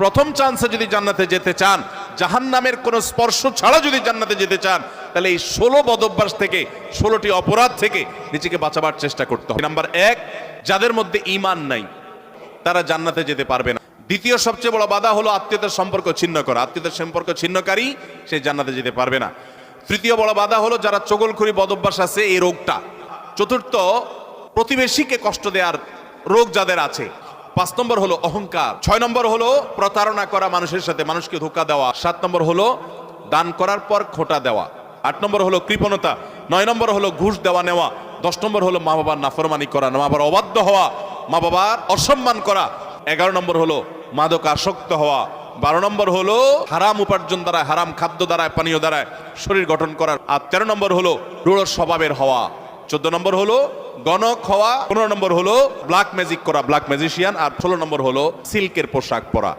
প্রথম চান্সে যদি জান্নাতে যেতে চান, জাহান্নামের কোনো স্পর্শ ছাড়া যদি জান্নাতে যেতে চান, তাহলে এই 16 বদঅভ্যাস থেকে, 16টি অপরাধ থেকে নিজেকে বাঁচাবার চেষ্টা করতে হবে। নাম্বার 1, যাদের মধ্যে ঈমান নাই তারা জান্নাতে যেতে পারবে না। দ্বিতীয় সবচেয়ে বড় বাধা হলো আত্মীয়তার সম্পর্ক ছিন্ন করা। আত্মীয়তার সম্পর্ক ছিন্নকারী সে জান্নাতে যেতে পারবে না। তৃতীয় বড় বাধা হলো যারা চগলখড়ি বদঅভ্যাস আছে, এই রোগটা। চতুর্থ, প্রতিবেশীকে কষ্ট দেওয়ার রোগ যাদের আছে। 5 নম্বর হলো অহংকার। 6 নম্বর হলো প্রতারণা করা, মানুষের সাথে মানুষকে ধোঁকা দেওয়া। 7 নম্বর হলো দান করার পর খোঁটা দেওয়া। 8 নম্বর হলো কৃপণতা। 9 নম্বর হলো ঘুষ দেওয়া নেওয়া। 10 নম্বর হলো মা বাবার নাফরমানি করা, মা বাবার অবাধ্য হওয়া, মা বাবার অসম্মান করা। 11 নম্বর হলো মাদক আসক্ত হওয়া। 12 নম্বর হলো হারাম উপার্জন দ্বারা, হারাম খাদ্য দ্বারা, পানীয় দ্বারা শরীর গঠন করার। আর 13 নম্বর হলো রূঢ় স্বভাবের হওয়া। 14 নম্বর হলো গণক হওয়া। 15 নম্বর হলো ব্ল্যাক ম্যাজিক করা, ব্ল্যাক ম্যাজিশিয়ান। আর 16 নম্বর হলো সিল্কের পোশাক পরা।